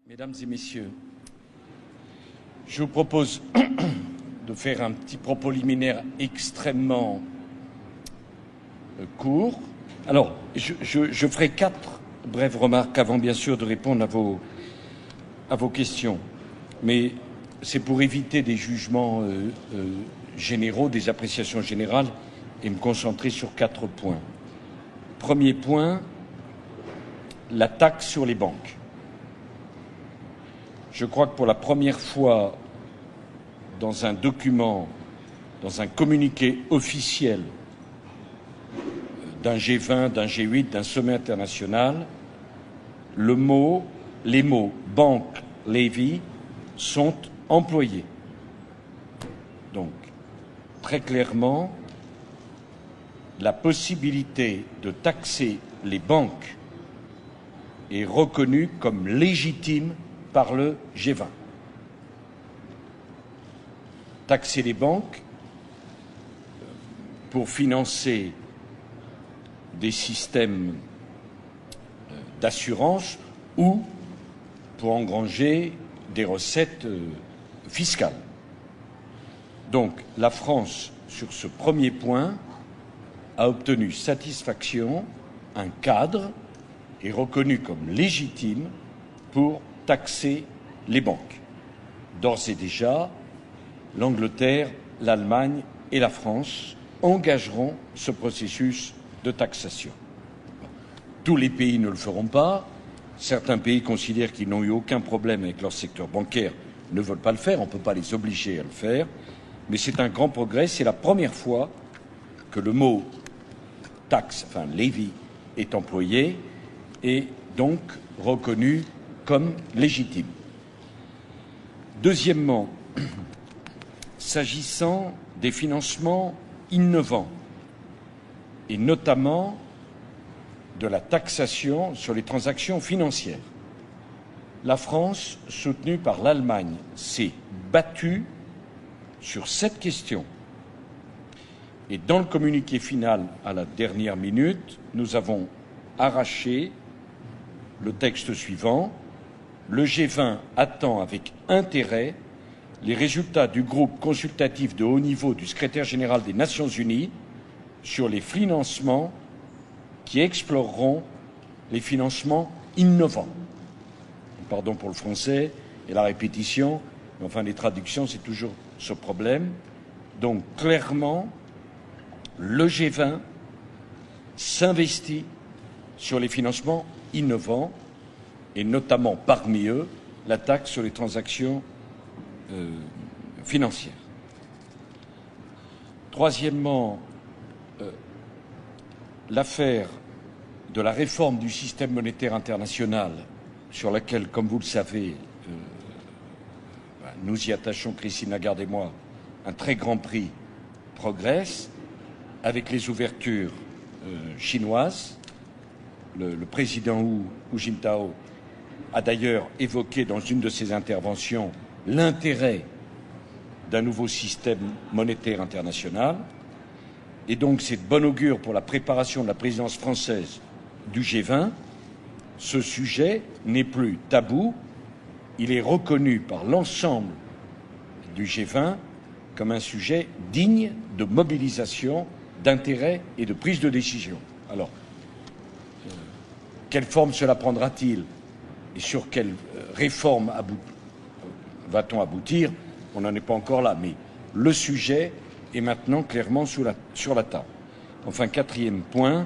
Mesdames et messieurs, je vous propose de faire un petit propos liminaire extrêmement court. Alors, je ferai 4 brèves remarques avant, bien sûr, de répondre à vos questions. Mais c'est pour éviter des jugements généraux, des appréciations générales, et me concentrer sur 4 points. Premier point, la taxe sur les banques. Je crois que pour la première fois dans un document, dans un communiqué officiel d'un G20, d'un G8, d'un sommet international, les mots banque, levy sont employés. Donc, très clairement, la possibilité de taxer les banques est reconnue comme légitime par le G20. Taxer les banques pour financer des systèmes d'assurance ou pour engranger des recettes fiscales. Donc la France, sur ce premier point, a obtenu satisfaction, un cadre est reconnu comme légitime pour taxer les banques. D'ores et déjà, l'Angleterre, l'Allemagne et la France engageront ce processus de taxation. Tous les pays ne le feront pas. Certains pays considèrent qu'ils n'ont eu aucun problème avec leur secteur bancaire, ne veulent pas le faire, on ne peut pas les obliger à le faire. Mais c'est un grand progrès, c'est la première fois que le mot taxe, enfin levy, est employé et donc reconnu comme légitime. Deuxièmement, s'agissant des financements innovants, et notamment de la taxation sur les transactions financières, la France, soutenue par l'Allemagne, s'est battue sur cette question. Et dans le communiqué final, à la dernière minute, nous avons arraché le texte suivant. Le G20 attend avec intérêt les résultats du groupe consultatif de haut niveau du secrétaire général des Nations Unies sur les financements qui exploreront les financements innovants. Pardon pour le français et la répétition, mais enfin les traductions, c'est toujours ce problème. Donc clairement, le G20 s'investit sur les financements innovants et notamment parmi eux la taxe sur les transactions financières. Troisièmement, l'affaire de la réforme du système monétaire international, sur laquelle, comme vous le savez, nous y attachons, Christine Lagarde et moi, un très grand prix, progresse avec les ouvertures chinoises. Le président Hu Jintao a d'ailleurs évoqué dans une de ses interventions l'intérêt d'un nouveau système monétaire international. Et donc c'est de bon augure pour la préparation de la présidence française du G20. Ce sujet n'est plus tabou, il est reconnu par l'ensemble du G20 comme un sujet digne de mobilisation, d'intérêt et de prise de décision. Alors, quelle forme cela prendra-t-il et sur quelle réforme va-t-on aboutir? On n'en est pas encore là, mais le sujet est maintenant clairement sur la table. Enfin, quatrième point,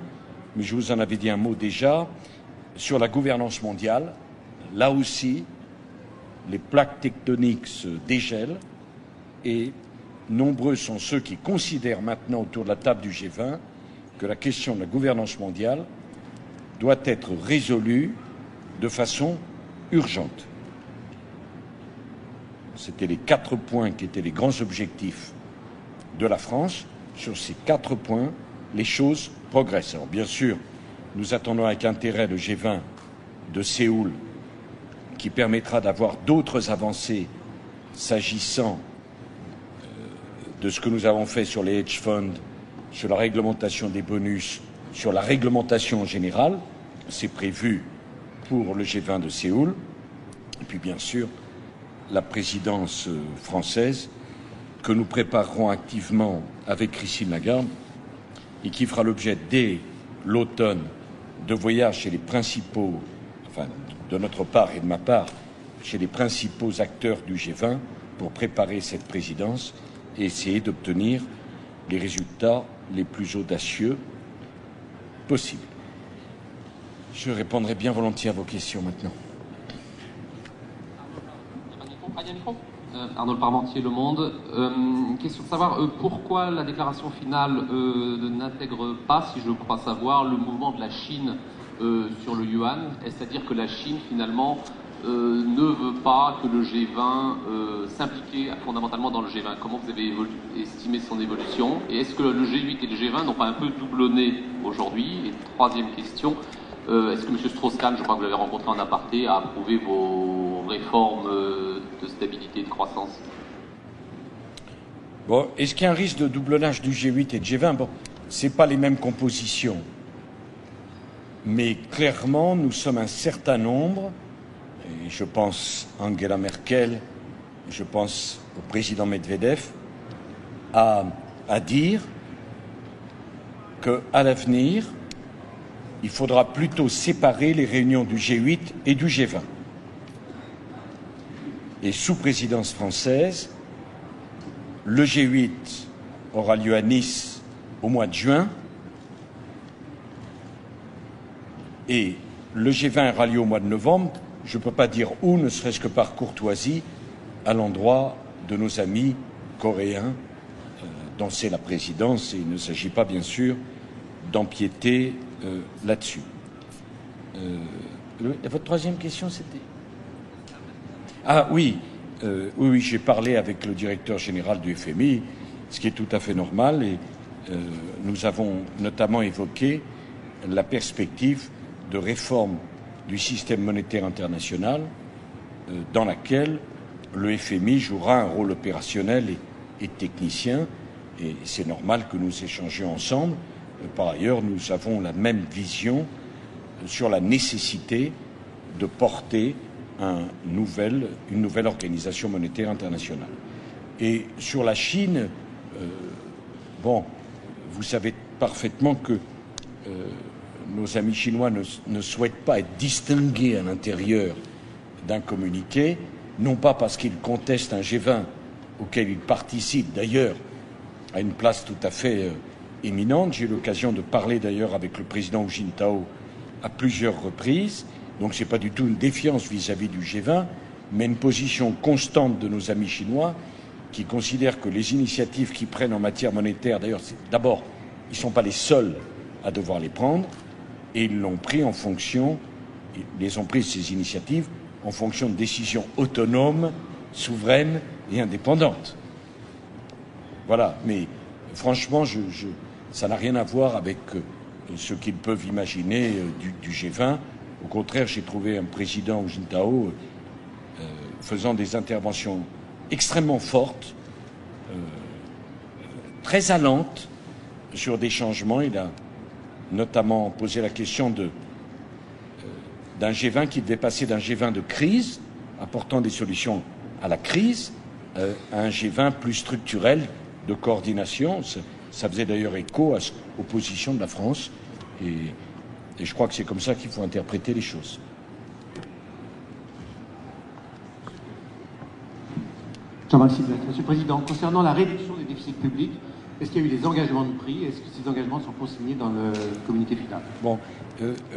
mais je vous en avais dit un mot déjà, sur la gouvernance mondiale. Là aussi, les plaques tectoniques se dégèlent et nombreux sont ceux qui considèrent maintenant autour de la table du G20 que la question de la gouvernance mondiale doit être résolue de façon urgente. C'était les 4 points qui étaient les grands objectifs de la France. Sur ces 4 points, les choses progressent. Alors bien sûr, nous attendons avec intérêt le G20 de Séoul qui permettra d'avoir d'autres avancées s'agissant de ce que nous avons fait sur les hedge funds, sur la réglementation des bonus, sur la réglementation en général. C'est prévu pour le G20 de Séoul. Et puis bien sûr, la présidence française que nous préparerons activement avec Christine Lagarde et qui fera l'objet dès l'automne de voyages chez les principaux, enfin de notre part et de ma part, chez les principaux acteurs du G20 pour préparer cette présidence et essayer d'obtenir les résultats les plus audacieux possibles. Je répondrai bien volontiers à vos questions maintenant. Arnaud Parmentier, Le Monde. Question de savoir pourquoi la déclaration finale n'intègre pas, si je crois savoir, le mouvement de la Chine sur le yuan. C'est-à-dire que la Chine, finalement, ne veut pas que le G20 s'implique fondamentalement dans le G20. Comment vous avez estimé son évolution? Et est-ce que le G8 et le G20 n'ont pas un peu doublonné aujourd'hui? Et troisième question, est-ce que M. Strauss-Kahn, je crois que vous l'avez rencontré en aparté, a approuvé vos réformes de stabilité et de croissance? Bon, est-ce qu'il y a un risque de doublonnage du G8 et du G20? Bon, ce n'est pas les mêmes compositions. Mais clairement, nous sommes un certain nombre, et je pense à Angela Merkel, je pense au président Medvedev, à dire qu'à l'avenir, il faudra plutôt séparer les réunions du G8 et du G20. Et sous présidence française, le G8 aura lieu à Nice au mois de juin et le G20 aura lieu au mois de novembre. Je ne peux pas dire où, ne serait-ce que par courtoisie, à l'endroit de nos amis coréens dont c'est la présidence, et il ne s'agit pas, bien sûr, d'empiéter là-dessus. Votre troisième question, c'était? Ah oui, oui, j'ai parlé avec le directeur général du FMI, ce qui est tout à fait normal, et nous avons notamment évoqué la perspective de réforme du système monétaire international dans laquelle le FMI jouera un rôle opérationnel et technicien, et c'est normal que nous échangions ensemble. Par ailleurs, nous avons la même vision sur la nécessité de porter une nouvelle organisation monétaire internationale. Et sur la Chine, bon, vous savez parfaitement que nos amis chinois ne souhaitent pas être distingués à l'intérieur d'un communiqué, non pas parce qu'ils contestent un G20 auquel ils participent d'ailleurs à une place tout à fait éminente. J'ai eu l'occasion de parler d'ailleurs avec le président Hu Jintao à plusieurs reprises. Donc ce n'est pas du tout une défiance vis-à-vis du G20, mais une position constante de nos amis chinois qui considèrent que les initiatives qu'ils prennent en matière monétaire, d'ailleurs, d'abord, ils ne sont pas les seuls à devoir les prendre, et ils l'ont pris en fonction, ils ont pris ces initiatives en fonction de décisions autonomes, souveraines et indépendantes. Voilà, mais franchement, ça n'a rien à voir avec ce qu'ils peuvent imaginer du G20. Au contraire, j'ai trouvé un président Hu Jintao faisant des interventions extrêmement fortes, très allantes sur des changements. Il a notamment posé la question d'un G20 qui devait passer d'un G20 de crise, apportant des solutions à la crise, à un G20 plus structurel de coordination. Ça faisait d'ailleurs écho aux positions de la France, et je crois que c'est comme ça qu'il faut interpréter les choses. Jean-Marc Sylvestre. Monsieur le Président, concernant la réduction des déficits publics, est-ce qu'il y a eu des engagements de prix? Est-ce que ces engagements sont consignés dans le communiqué final? Bon,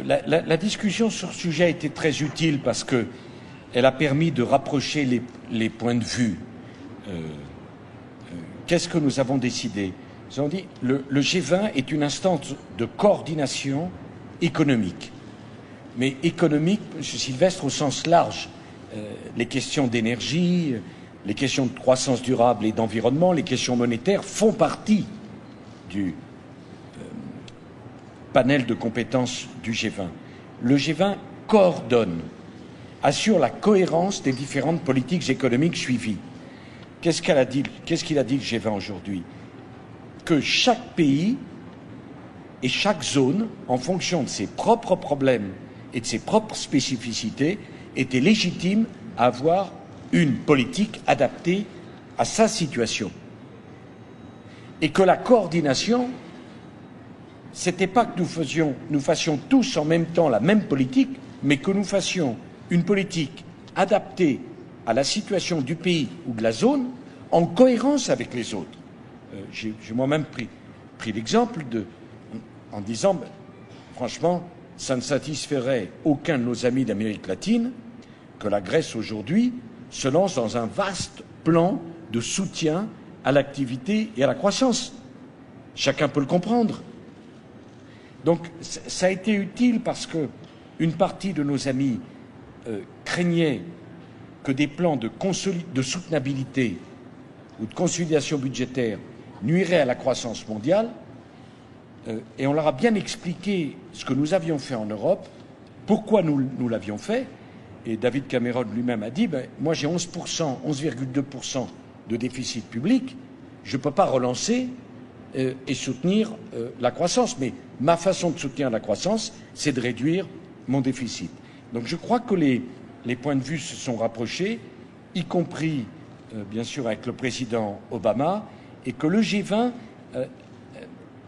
la discussion sur ce sujet a été très utile parce qu'elle a permis de rapprocher les points de vue. Qu'est-ce que nous avons décidé? Nous avons dit le G20 est une instance de coordination économique. Mais économique, M. Sylvestre, au sens large. Les questions d'énergie, les questions de croissance durable et d'environnement, les questions monétaires font partie du panel de compétences du G20. Le G20 coordonne, assure la cohérence des différentes politiques économiques suivies. Qu'est-ce qu'il a dit le G20 aujourd'hui? Que chaque pays et chaque zone, en fonction de ses propres problèmes et de ses propres spécificités, était légitime à avoir une politique adaptée à sa situation. Et que la coordination, c'était pas que nous fassions tous en même temps la même politique, mais que nous fassions une politique adaptée à la situation du pays ou de la zone en cohérence avec les autres. J'ai moi-même pris l'exemple en disant, franchement, ça ne satisferait aucun de nos amis d'Amérique latine que la Grèce aujourd'hui se lance dans un vaste plan de soutien à l'activité et à la croissance. Chacun peut le comprendre. Donc ça a été utile parce que une partie de nos amis craignait que des plans de soutenabilité ou de consolidation budgétaire nuiraient à la croissance mondiale, et on leur a bien expliqué ce que nous avions fait en Europe, pourquoi nous l'avions fait, et David Cameron lui-même a dit, moi j'ai 11,2% de déficit public, je ne peux pas relancer et soutenir la croissance, mais ma façon de soutenir la croissance, c'est de réduire mon déficit. Donc je crois que les points de vue se sont rapprochés, y compris bien sûr avec le président Obama, et que le G20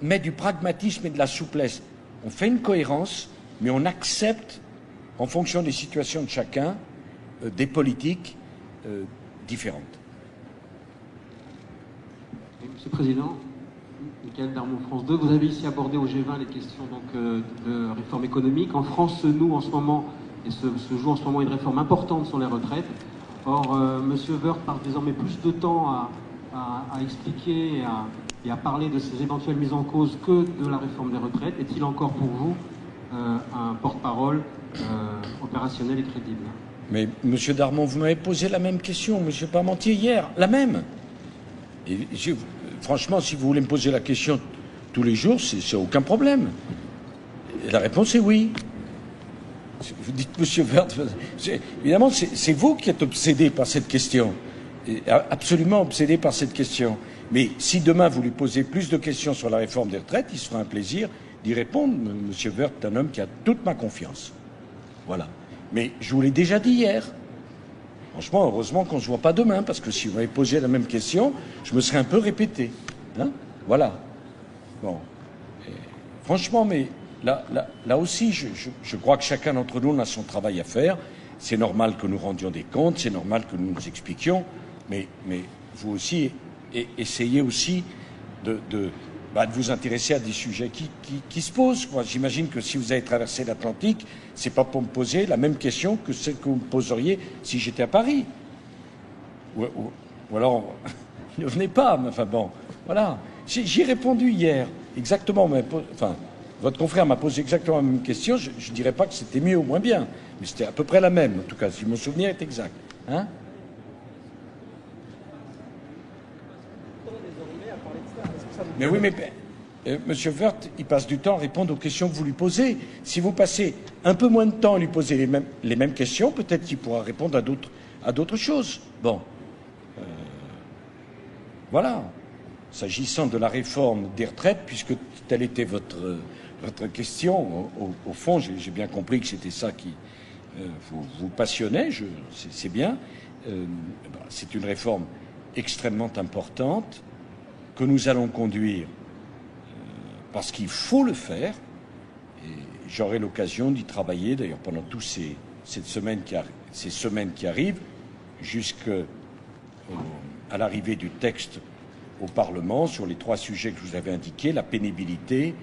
met du pragmatisme et de la souplesse. On fait une cohérence, mais on accepte, en fonction des situations de chacun, des politiques différentes. Monsieur le Président, Michael Darmon, France 2, vous avez ici abordé au G20 les questions de réforme économique. En France se noue en ce moment, et se joue en ce moment une réforme importante sur les retraites. Or, Monsieur Woerth passe désormais plus de temps à expliquer et à parler de ces éventuelles mises en cause que de la réforme des retraites. Est-il encore pour vous un porte-parole opérationnel et crédible? Mais Monsieur Darmon, vous m'avez posé la même question, Monsieur Parmentier, hier, la même. Et franchement, si vous voulez me poser la question tous les jours, c'est aucun problème. Et la réponse est oui. Vous dites, Monsieur Woerth, évidemment, c'est vous qui êtes obsédé par cette question, absolument obsédé par cette question. Mais si demain vous lui posez plus de questions sur la réforme des retraites, il se fera un plaisir d'y répondre. Monsieur Woerth est un homme qui a toute ma confiance. Voilà. Mais je vous l'ai déjà dit hier. Franchement, heureusement qu'on ne se voit pas demain, parce que si vous m'avez posé la même question, je me serais un peu répété. Hein, voilà. Bon. Et franchement, mais là aussi, je crois que chacun d'entre nous a son travail à faire. C'est normal que nous rendions des comptes, c'est normal que nous nous expliquions, mais vous aussi, essayez aussi de vous intéresser à des sujets qui se posent. J'imagine que si vous avez traversé l'Atlantique, c'est pas pour me poser la même question que celle que vous me poseriez si j'étais à Paris. Ou alors, ne venez pas. Mais enfin bon, voilà. J'y ai répondu hier, exactement. Enfin, votre confrère m'a posé exactement la même question. Je ne dirais pas que c'était mieux ou moins bien, mais c'était à peu près la même, en tout cas, si mon souvenir est exact. Hein ? Mais oui, mais Monsieur Woerth, il passe du temps à répondre aux questions que vous lui posez. Si vous passez un peu moins de temps à lui poser les mêmes questions, peut-être qu'il pourra répondre à d'autres choses. Bon. Voilà. S'agissant de la réforme des retraites, puisque telle était votre question, au fond, j'ai bien compris que c'était ça qui vous passionnait, c'est bien. C'est une réforme extrêmement importante que nous allons conduire parce qu'il faut le faire, et j'aurai l'occasion d'y travailler d'ailleurs pendant toutes ces semaines qui arrivent, jusqu'à l'arrivée du texte au Parlement sur les 3 sujets que je vous avais indiqués, la pénibilité,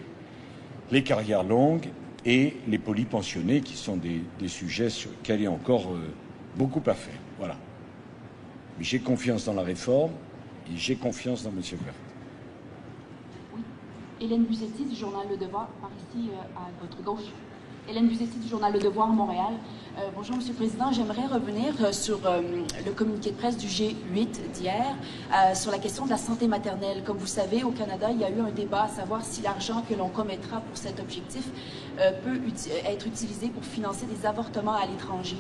les carrières longues et les polypensionnés, qui sont des sujets sur lesquels il y a encore beaucoup à faire. Voilà. Mais j'ai confiance dans la réforme et j'ai confiance dans M. Woerth. Hélène Buzetti du journal Le Devoir, par ici à votre gauche. Hélène Buzetti du journal Le Devoir, Montréal. Bonjour, Monsieur le Président. J'aimerais revenir sur le communiqué de presse du G8 d'hier, sur la question de la santé maternelle. Comme vous savez, au Canada, il y a eu un débat à savoir si l'argent que l'on commettra pour cet objectif peut être utilisé pour financer des avortements à l'étranger.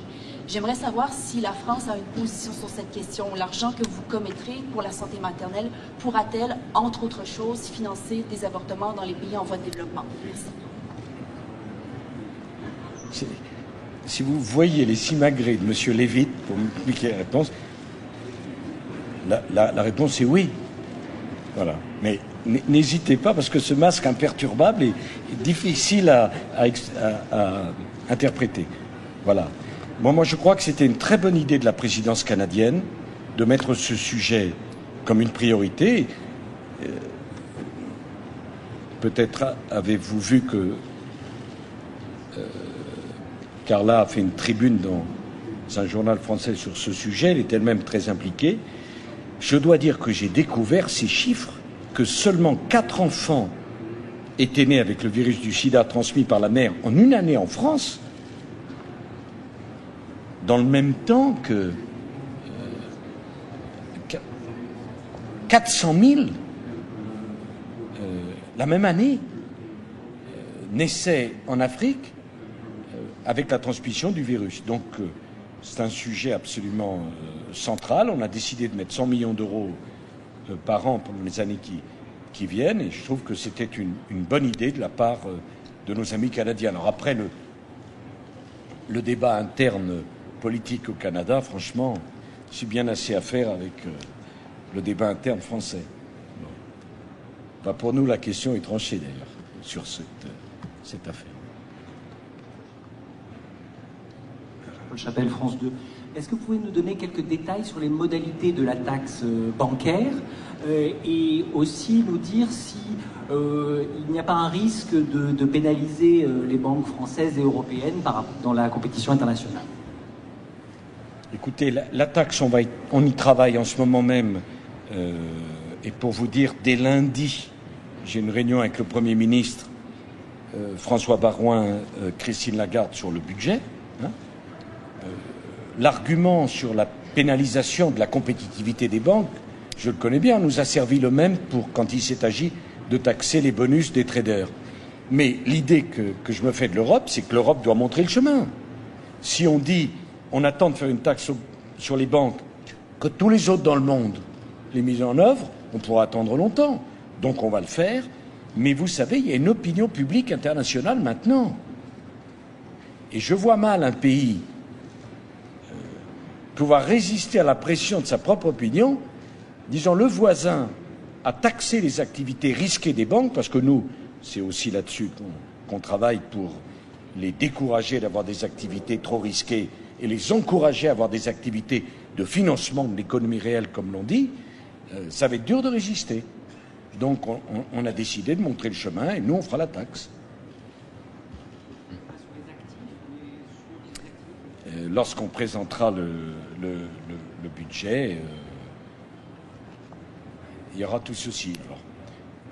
J'aimerais savoir si la France a une position sur cette question. L'argent que vous commettrez pour la santé maternelle pourra-t-elle, entre autres choses, financer des avortements dans les pays en voie de développement? Merci. si vous voyez les simagrées de M. Levitt pour m'expliquer la réponse, la réponse est oui. Voilà. Mais n'hésitez pas, parce que ce masque imperturbable est difficile à interpréter. Voilà. Bon, moi, je crois que c'était une très bonne idée de la présidence canadienne de mettre ce sujet comme une priorité. Peut-être avez-vous vu que Carla a fait une tribune dans un journal français sur ce sujet. Elle est elle-même très impliquée. Je dois dire que j'ai découvert ces chiffres, que seulement 4 enfants étaient nés avec le virus du sida transmis par la mère en une année en France, dans le même temps que 400 000 la même année naissaient en Afrique avec la transmission du virus. Donc c'est un sujet absolument central. On a décidé de mettre 100 millions d'euros par an pendant les années qui viennent, et je trouve que c'était une bonne idée de la part de nos amis canadiens. Alors après, le débat interne politique au Canada, franchement, j'ai bien assez à faire avec le débat interne français. Bon. Bah, pour nous, la question est tranchée d'ailleurs sur cette affaire. Paul Chapelle, France 2. Est-ce que vous pouvez nous donner quelques détails sur les modalités de la taxe bancaire et aussi nous dire si il n'y a pas un risque de pénaliser les banques françaises et européennes dans la compétition internationale? Écoutez, la taxe, on y travaille en ce moment même. Et pour vous dire, dès lundi, j'ai une réunion avec le Premier ministre, François Baroin, Christine Lagarde, sur le budget. L'argument sur la pénalisation de la compétitivité des banques, je le connais bien, nous a servi le même pour quand il s'est agi de taxer les bonus des traders. Mais l'idée que je me fais de l'Europe, c'est que l'Europe doit montrer le chemin. Si on dit on attend de faire une taxe sur les banques, que tous les autres dans le monde les mis en œuvre, on pourra attendre longtemps. Donc on va le faire. Mais vous savez, il y a une opinion publique internationale maintenant. Et je vois mal un pays pouvoir résister à la pression de sa propre opinion, disant le voisin a taxé les activités risquées des banques, parce que nous, c'est aussi là-dessus qu'on travaille pour les décourager d'avoir des activités trop risquées et les encourager à avoir des activités de financement de l'économie réelle, comme l'on dit, ça va être dur de résister. Donc on a décidé de montrer le chemin et nous, on fera la taxe. Lorsqu'on présentera le budget, il y aura tout ceci.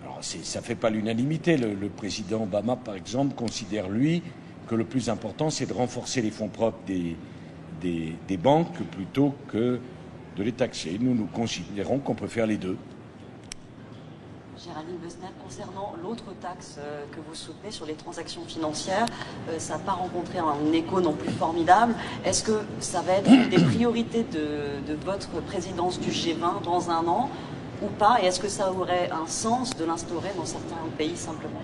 Alors ça ne fait pas l'unanimité. Le président Obama, par exemple, considère, lui, que le plus important, c'est de renforcer les fonds propres des banques plutôt que de les taxer. Nous considérons qu'on peut faire les deux. Géraldine Besnel, concernant l'autre taxe que vous soutenez sur les transactions financières, ça n'a pas rencontré un écho non plus formidable. Est-ce que ça va être une des priorités de votre présidence du G20 dans un an ou pas? Et est-ce que ça aurait un sens de l'instaurer dans certains pays simplement?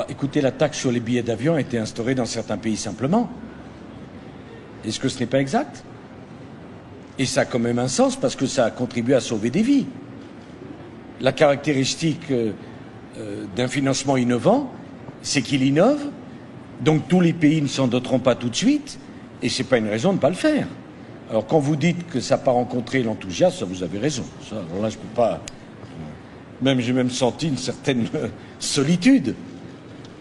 Écoutez, la taxe sur les billets d'avion a été instaurée dans certains pays simplement. Est-ce que ce n'est pas exact? Et ça a quand même un sens parce que ça a contribué à sauver des vies. La caractéristique d'un financement innovant, c'est qu'il innove, donc tous les pays ne s'en doteront pas tout de suite, et ce n'est pas une raison de ne pas le faire. Alors quand vous dites que ça n'a pas rencontré l'enthousiasme, ça, vous avez raison. Ça, alors là, je ne peux pas... J'ai même senti une certaine solitude.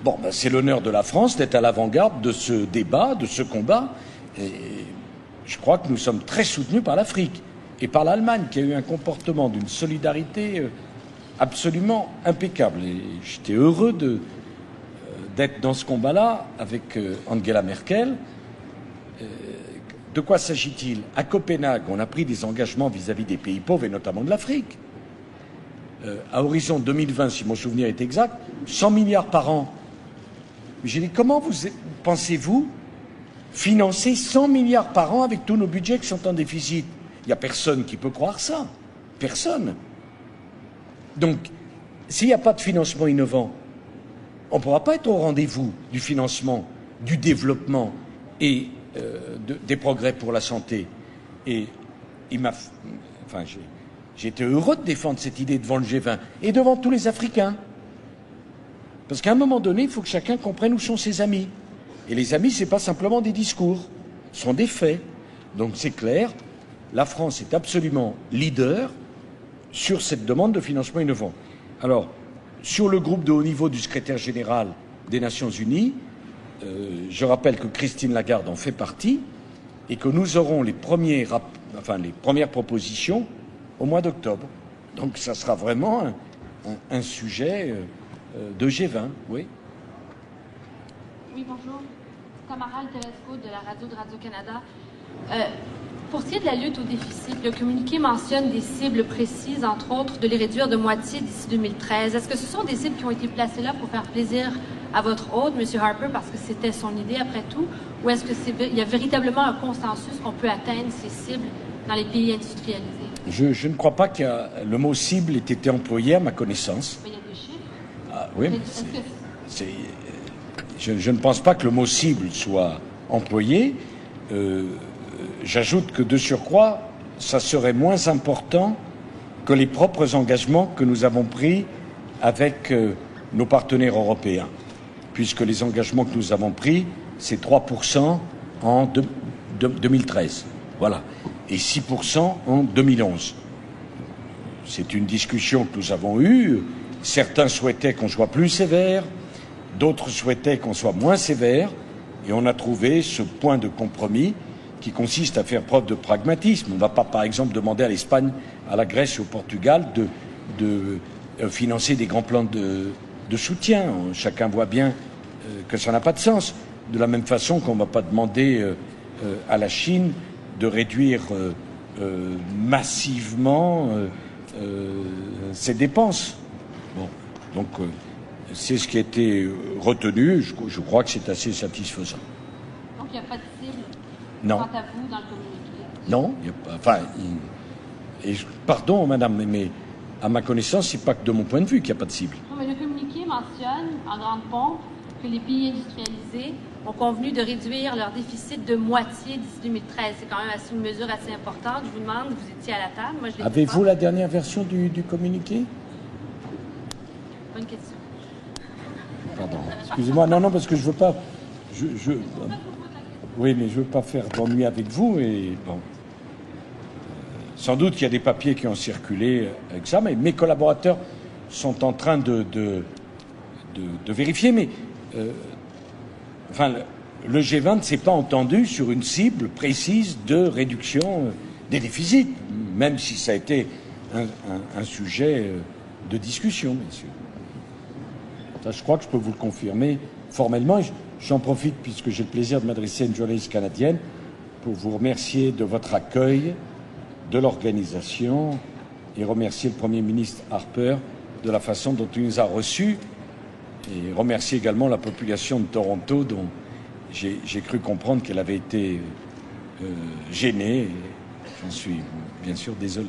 Bon, c'est l'honneur de la France d'être à l'avant-garde de ce débat, de ce combat, et je crois que nous sommes très soutenus par l'Afrique et par l'Allemagne, qui a eu un comportement d'une solidarité absolument impeccable. Et j'étais heureux d'être dans ce combat-là avec Angela Merkel. De quoi s'agit-il? À Copenhague, on a pris des engagements vis-à-vis des pays pauvres et notamment de l'Afrique. À horizon 2020, si mon souvenir est exact, 100 milliards par an. J'ai dit, comment pensez-vous financer 100 milliards par an avec tous nos budgets qui sont en déficit? Il n'y a personne qui peut croire ça. Personne. Donc, s'il n'y a pas de financement innovant, on ne pourra pas être au rendez-vous du financement, du développement et des progrès pour la santé. Et j'ai été heureux de défendre cette idée devant le G20 et devant tous les Africains. Parce qu'à un moment donné, il faut que chacun comprenne où sont ses amis. Et les amis, ce n'est pas simplement des discours, ce sont des faits. Donc c'est clair, la France est absolument leader sur cette demande de financement innovant. Alors, sur le groupe de haut niveau du secrétaire général des Nations Unies, je rappelle que Christine Lagarde en fait partie et que nous aurons les premières propositions au mois d'octobre. Donc ça sera vraiment un sujet de G20, oui. Oui, bonjour. Tamara Telesco de la radio de Radio-Canada. Pour ce qui est de la lutte au déficit, le communiqué mentionne des cibles précises, entre autres, de les réduire de moitié d'ici 2013. Est-ce que ce sont des cibles qui ont été placées là pour faire plaisir à votre hôte, M. Harper, parce que c'était son idée après tout, ou est-ce qu'il y a véritablement un consensus qu'on peut atteindre ces cibles dans les pays industrialisés? Je ne crois pas que le mot cible ait été employé à ma connaissance. Mais il y a des chiffres. Ah, oui, mais je ne pense pas que le mot cible soit employé. J'ajoute que de surcroît, ça serait moins important que les propres engagements que nous avons pris avec nos partenaires européens, puisque les engagements que nous avons pris, c'est 3% en 2013. Voilà. Et 6% en 2011. C'est une discussion que nous avons eue. Certains souhaitaient qu'on soit plus sévère, d'autres souhaitaient qu'on soit moins sévère, et on a trouvé ce point de compromis qui consiste à faire preuve de pragmatisme. On ne va pas, par exemple, demander à l'Espagne, à la Grèce et au Portugal de financer des grands plans de soutien. Chacun voit bien que ça n'a pas de sens. De la même façon qu'on ne va pas demander à la Chine de réduire massivement ses dépenses. Bon, donc c'est ce qui a été retenu. Je crois que c'est assez satisfaisant. Donc il n'y a pas de cible non. quant à vous dans le communiqué? Non, il n'y a pas. Pardon, madame, mais à ma connaissance, c'est pas que de mon point de vue qu'il n'y a pas de cible. Non, mais le communiqué mentionne en grande pompe que les pays industrialisés ont convenu de réduire leur déficit de moitié d'ici 2013. C'est quand même une mesure assez importante. Je vous demande, vous étiez à la table. Moi, je Avez-vous la dernière version du communiqué? Bonne question. Pardon. Excusez-moi. Non, parce que je veux pas. Oui, mais je veux pas faire d'ennui avec vous. Et bon. Sans doute qu'il y a des papiers qui ont circulé avec ça, mais mes collaborateurs sont en train de vérifier. Mais le G20 ne s'est pas entendu sur une cible précise de réduction des déficits, même si ça a été un sujet de discussion, bien sûr. Ça, je crois que je peux vous le confirmer formellement. J'en profite, puisque j'ai le plaisir de m'adresser à une journaliste canadienne, pour vous remercier de votre accueil, de l'organisation, et remercier le Premier ministre Harper de la façon dont il nous a reçus, et remercier également la population de Toronto, dont j'ai cru comprendre qu'elle avait été gênée, et j'en suis bien sûr désolé.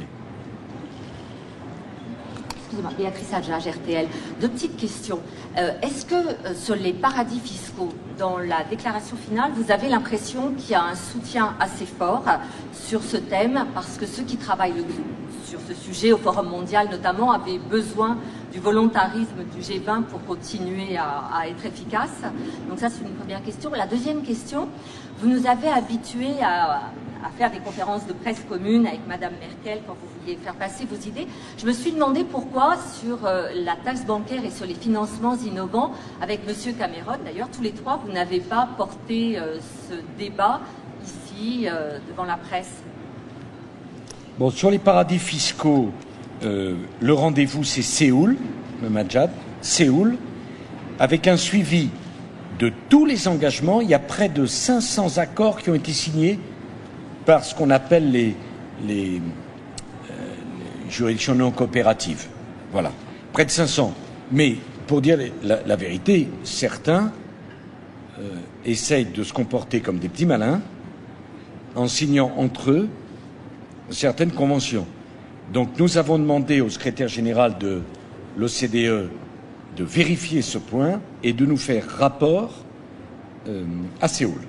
Excusez-moi, Béatrice Adjage, RTL. Deux petites questions. Est-ce que sur les paradis fiscaux, dans la déclaration finale, vous avez l'impression qu'il y a un soutien assez fort sur ce thème, parce que ceux qui travaillent sur ce sujet au Forum mondial notamment avaient besoin du volontarisme du G20 pour continuer à être efficace? Donc ça, c'est une première question. La deuxième question, vous nous avez habitués à faire des conférences de presse communes avec Madame Merkel quand vous vouliez faire passer vos idées. Je me suis demandé pourquoi sur la taxe bancaire et sur les financements innovants, avec Monsieur Cameron d'ailleurs, tous les trois, vous n'avez pas porté ce débat ici devant la presse. Bon, sur les paradis fiscaux, le rendez-vous c'est Séoul, le Majad, Séoul, avec un suivi de tous les engagements. Il y a près de 500 accords qui ont été signés par ce qu'on appelle les juridictions non coopératives. Voilà, près de 500. Mais pour dire la vérité, certains essayent de se comporter comme des petits malins en signant entre eux certaines conventions. Donc nous avons demandé au secrétaire général de l'OCDE de vérifier ce point et de nous faire rapport à Séoul.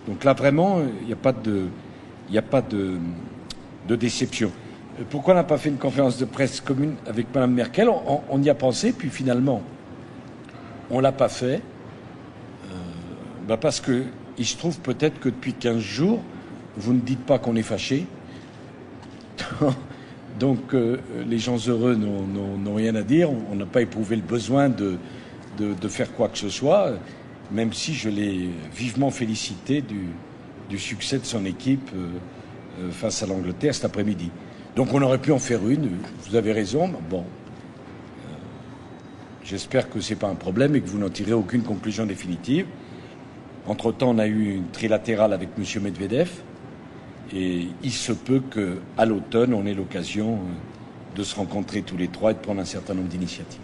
Donc là, vraiment, il n'y a pas de déception. Pourquoi on n'a pas fait une conférence de presse commune avec Mme Merkel? On y a pensé, puis finalement, on ne l'a pas fait. Parce qu'il se trouve peut-être que depuis 15 jours, vous ne dites pas qu'on est fâché. Donc les gens heureux n'ont rien à dire. On n'a pas éprouvé le besoin de faire quoi que ce soit, même si je l'ai vivement félicité du succès de son équipe face à l'Angleterre cet après-midi. Donc on aurait pu en faire une, vous avez raison, bon. J'espère que ce n'est pas un problème et que vous n'en tirez aucune conclusion définitive. Entre-temps, on a eu une trilatérale avec M. Medvedev et il se peut qu'à l'automne, on ait l'occasion de se rencontrer tous les trois et de prendre un certain nombre d'initiatives.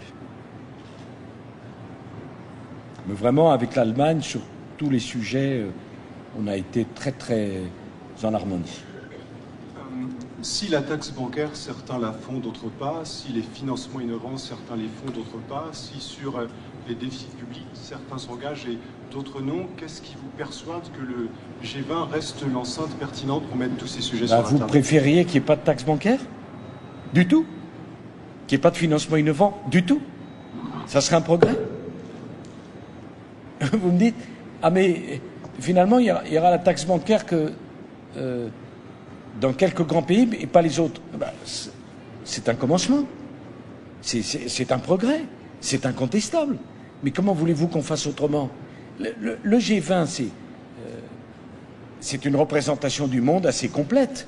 Mais vraiment, avec l'Allemagne, sur tous les sujets, on a été très, très en harmonie. Si la taxe bancaire, certains la font, d'autres pas. Si les financements innovants, certains les font, d'autres pas. Si sur les déficits publics, certains s'engagent et d'autres non, qu'est-ce qui vous persuade que le G20 reste l'enceinte pertinente pour mettre tous ces sujets sur la table? Vous préfériez qu'il n'y ait pas de taxe bancaire? Du tout? Qu'il n'y ait pas de financement innovant? Du tout? Ça serait un progrès? Vous me dites, ah mais finalement, il y aura la taxe bancaire que dans quelques grands pays et pas les autres. C'est un commencement. C'est un progrès. C'est incontestable. Mais comment voulez-vous qu'on fasse autrement? Le G20, c'est une représentation du monde assez complète.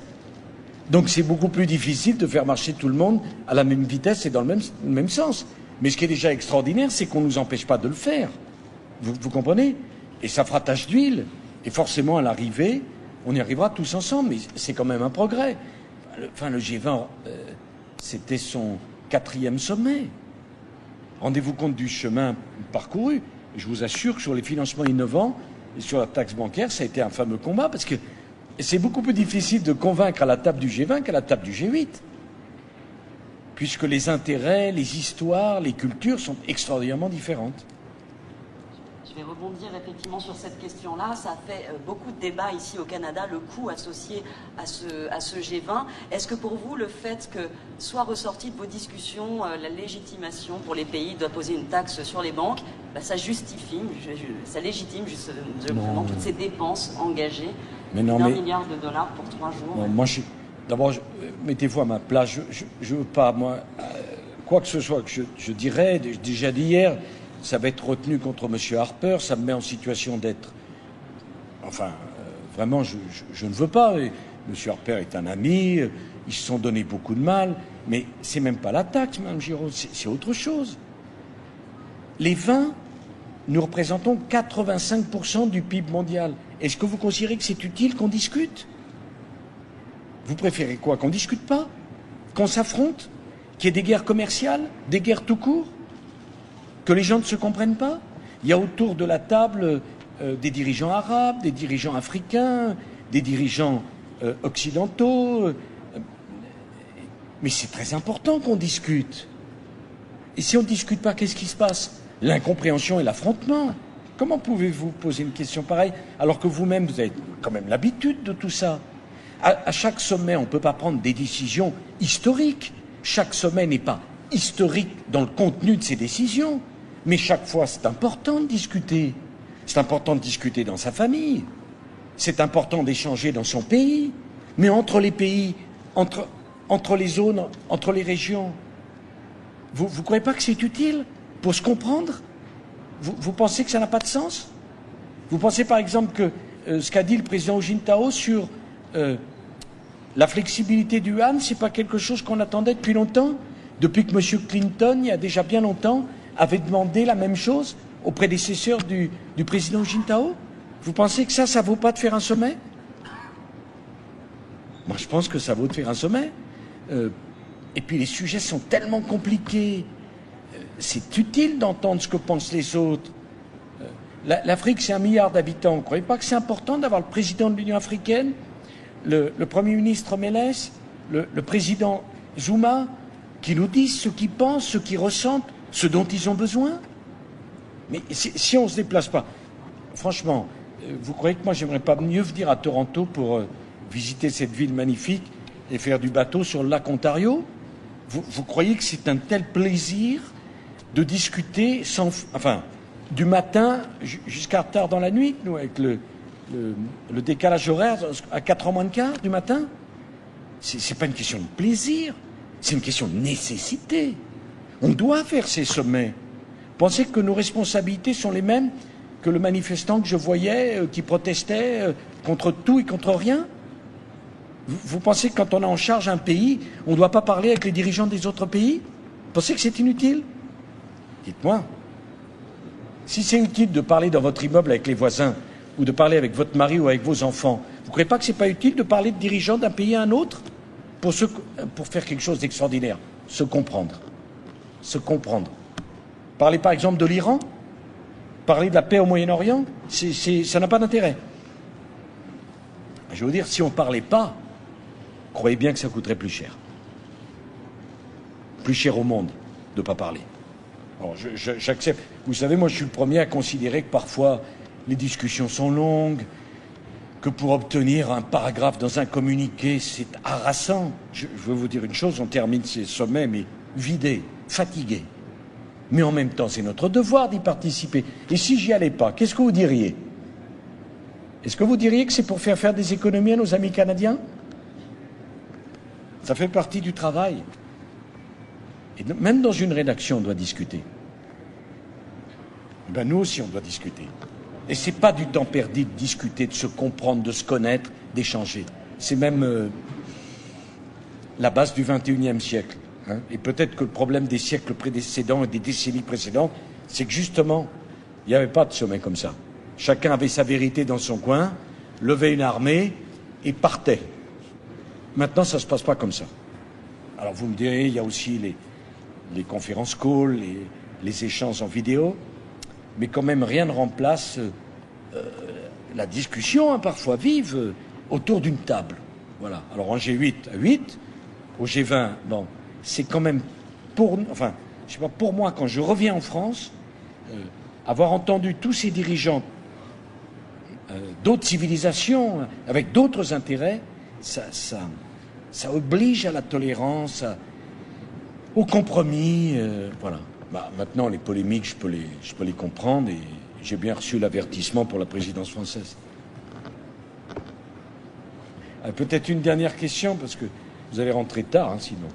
Donc c'est beaucoup plus difficile de faire marcher tout le monde à la même vitesse et dans le même sens. Mais ce qui est déjà extraordinaire, c'est qu'on ne nous empêche pas de le faire. Vous comprenez? Et ça fera tache d'huile. Et forcément, à l'arrivée, on y arrivera tous ensemble. Mais c'est quand même un progrès. Le G20, c'était son 4e sommet. Rendez-vous compte du chemin parcouru. Je vous assure que sur les financements innovants et sur la taxe bancaire, ça a été un fameux combat parce que c'est beaucoup plus difficile de convaincre à la table du G20 qu'à la table du G8. Puisque les intérêts, les histoires, les cultures sont extraordinairement différentes. Je vais rebondir effectivement sur cette question-là. Ça fait beaucoup de débats ici au Canada, le coût associé à ce G20. Est-ce que pour vous, le fait que soit ressorti de vos discussions la légitimation pour les pays d'imposer une taxe sur les banques, ça justifie, ça légitime justement toutes ces dépenses engagées d'1 milliard de dollars pour 3 jours? Non, moi, d'abord, mettez-vous à ma place. Je veux pas, moi, quoi que ce soit que je dirais, déjà dit hier, ça va être retenu contre M. Harper, ça me met en situation d'être... Enfin, vraiment, je ne veux pas. Et M. Harper est un ami, ils se sont donné beaucoup de mal, mais c'est même pas la taxe, Mme Giraud, c'est autre chose. Les vins, nous représentons 85% du PIB mondial. Est-ce que vous considérez que c'est utile qu'on discute? Vous préférez quoi? Qu'on ne discute pas? Qu'on s'affronte? Qu'il y ait des guerres commerciales? Des guerres tout court? Que les gens ne se comprennent pas? Il y a autour de la table des dirigeants arabes, des dirigeants africains, des dirigeants occidentaux. Mais c'est très important qu'on discute. Et si on ne discute pas, qu'est-ce qui se passe? L'incompréhension et l'affrontement. Comment pouvez-vous poser une question pareille alors que vous-même, vous avez quand même l'habitude de tout ça? À chaque sommet, on ne peut pas prendre des décisions historiques. Chaque sommet n'est pas historique dans le contenu de ses décisions. Mais chaque fois, c'est important de discuter. C'est important de discuter dans sa famille. C'est important d'échanger dans son pays. Mais entre les pays, entre les zones, entre les régions, vous ne croyez pas que c'est utile pour se comprendre? Vous pensez que ça n'a pas de sens? Vous pensez par exemple que ce qu'a dit le président Jintao sur la flexibilité du yuan, ce n'est pas quelque chose qu'on attendait depuis longtemps? Depuis que M. Clinton, il y a déjà bien longtemps, avait demandé la même chose au prédécesseur du président Jintao? Vous pensez que ça ne vaut pas de faire un sommet? Moi, je pense que ça vaut de faire un sommet. Et puis les sujets sont tellement compliqués. C'est utile d'entendre ce que pensent les autres. L'Afrique, c'est 1 milliard d'habitants. Vous ne croyez pas que c'est important d'avoir le président de l'Union africaine, le Premier ministre Mélès, le président Zuma, qui nous disent ce qu'ils pensent, ce qu'ils ressentent, ce dont ils ont besoin? Mais si on ne se déplace pas, franchement, vous croyez que moi, j'aimerais pas mieux venir à Toronto pour visiter cette ville magnifique et faire du bateau sur le lac Ontario? Vous croyez que c'est un tel plaisir de discuter du matin jusqu'à tard dans la nuit, nous, avec le décalage horaire à 4h moins le quart du matin? C'est pas une question de plaisir, c'est une question de nécessité. On doit faire ces sommets. Pensez que nos responsabilités sont les mêmes que le manifestant que je voyais qui protestait contre tout et contre rien? Vous pensez que quand on a en charge un pays, on ne doit pas parler avec les dirigeants des autres pays? Vous pensez que c'est inutile? Dites-moi. Si c'est utile de parler dans votre immeuble avec les voisins, ou de parler avec votre mari ou avec vos enfants, vous ne croyez pas que ce n'est pas utile de parler de dirigeants d'un pays à un autre pour faire quelque chose d'extraordinaire? Se comprendre. Se comprendre. Parler par exemple de l'Iran? Parler de la paix au Moyen-Orient? Ça n'a pas d'intérêt. Je veux dire, si on ne parlait pas, croyez bien que ça coûterait plus cher. Plus cher au monde de ne pas parler. Alors, j'accepte. Vous savez, moi, je suis le premier à considérer que parfois, les discussions sont longues, que pour obtenir un paragraphe dans un communiqué, c'est harassant. Je veux vous dire une chose, on termine ces sommets, mais vidés, fatigués. Mais en même temps, c'est notre devoir d'y participer. Et si j'y allais pas, qu'est-ce que vous diriez? Est-ce que vous diriez que c'est pour faire des économies à nos amis canadiens? Ça fait partie du travail. Et même dans une rédaction, on doit discuter. Ben nous aussi, on doit discuter. Et c'est pas du temps perdu de discuter, de se comprendre, de se connaître, d'échanger. C'est même la base du XXIe siècle. Hein. Et peut-être que le problème des siècles précédents et des décennies précédentes, c'est que justement, il n'y avait pas de sommet comme ça. Chacun avait sa vérité dans son coin, levait une armée et partait. Maintenant, ça ne se passe pas comme ça. Alors vous me direz, il y a aussi les conférences calls, les échanges en vidéo, mais quand même rien ne remplace la discussion, hein, parfois vive, autour d'une table. Voilà. Alors en G8 à 8, au G20, bon, c'est quand même je sais pas, pour moi, quand je reviens en France, avoir entendu tous ces dirigeants d'autres civilisations, avec d'autres intérêts, ça oblige à la tolérance, au compromis. Voilà. Bah, maintenant, les polémiques, je peux les comprendre et j'ai bien reçu l'avertissement pour la présidence française. Peut-être une dernière question, parce que vous allez rentrer tard, hein, sinon.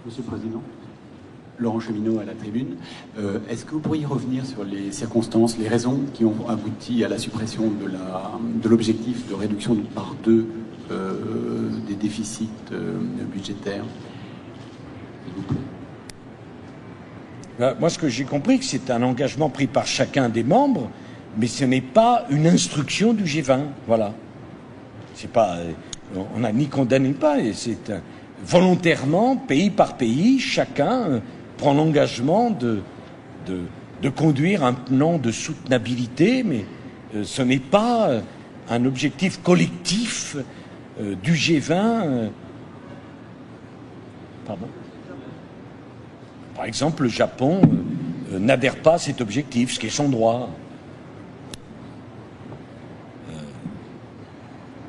Monsieur le Président, Laurent Cheminot à la tribune. Est-ce que vous pourriez revenir sur les circonstances, les raisons qui ont abouti à la suppression de l'objectif de réduction par 2 des déficits budgétaires, s'il vous plaît? Moi, ce que j'ai compris, que c'est un engagement pris par chacun des membres, mais ce n'est pas une instruction du G20. Voilà. C'est pas, on n'a ni condamné pas, et c'est volontairement, pays par pays, chacun prend l'engagement de conduire un plan de soutenabilité, mais ce n'est pas un objectif collectif du G20. Pardon ? Par exemple, le Japon n'adhère pas à cet objectif, ce qui est son droit.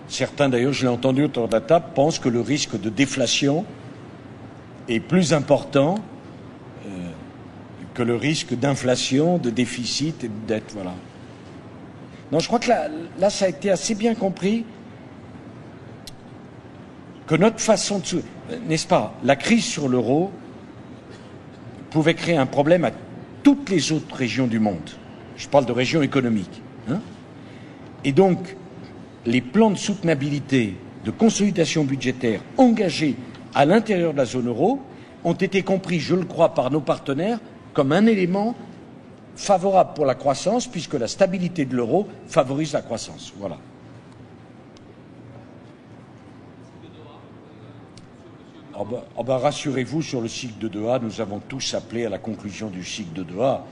Certains, d'ailleurs, je l'ai entendu autour de la table, pensent que le risque de déflation est plus important que le risque d'inflation, de déficit et de dette. Voilà. Non, je crois que là, ça a été assez bien compris que notre façon de... N'est-ce pas? La crise sur l'euro pouvait créer un problème à toutes les autres régions du monde. Je parle de régions économiques. Hein? Et donc, les plans de soutenabilité, de consolidation budgétaire engagés à l'intérieur de la zone euro ont été compris, je le crois, par nos partenaires comme un élément favorable pour la croissance, puisque la stabilité de l'euro favorise la croissance. Voilà. Rassurez-vous, sur le cycle de Doha, nous avons tous appelé à la conclusion du cycle de Doha.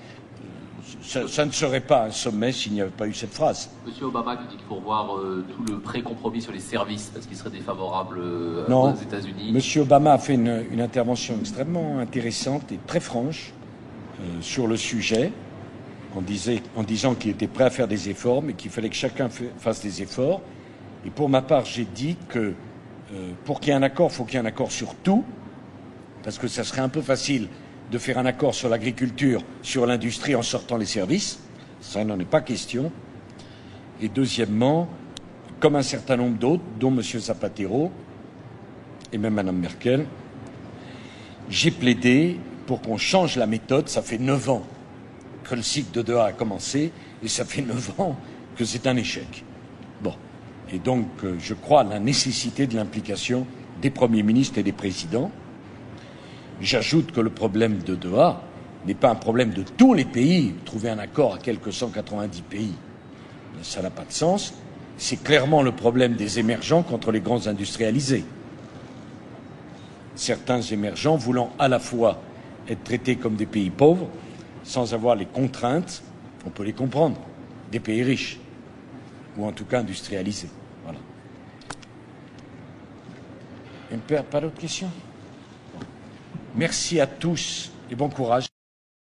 Ça ne serait pas un sommet s'il n'y avait pas eu cette phrase. Monsieur Obama qui dit qu'il faut revoir tout le pré-compromis sur les services parce qu'il serait défavorable aux États-Unis. Monsieur Obama a fait une intervention extrêmement intéressante et très franche sur le sujet. en disant qu'il était prêt à faire des efforts, mais qu'il fallait que chacun fasse des efforts. Et pour ma part, j'ai dit que pour qu'il y ait un accord, il faut qu'il y ait un accord sur tout, parce que ça serait un peu facile de faire un accord sur l'agriculture, sur l'industrie en sortant les services. Ça n'en est pas question. Et deuxièmement, comme un certain nombre d'autres, dont M. Zapatero et même Mme Merkel, j'ai plaidé pour qu'on change la méthode. Ça fait 9 ans que le cycle de Doha a commencé et ça fait 9 ans que c'est un échec. Bon. Et donc, je crois à la nécessité de l'implication des premiers ministres et des présidents. J'ajoute que le problème de Doha n'est pas un problème de tous les pays. Trouver un accord à quelques 190 pays, ça n'a pas de sens. C'est clairement le problème des émergents contre les grands industrialisés. Certains émergents voulant à la fois être traités comme des pays pauvres, sans avoir les contraintes, on peut les comprendre, des pays riches, ou en tout cas industrialisés. Voilà. Pas d'autres questions ? Merci à tous et bon courage.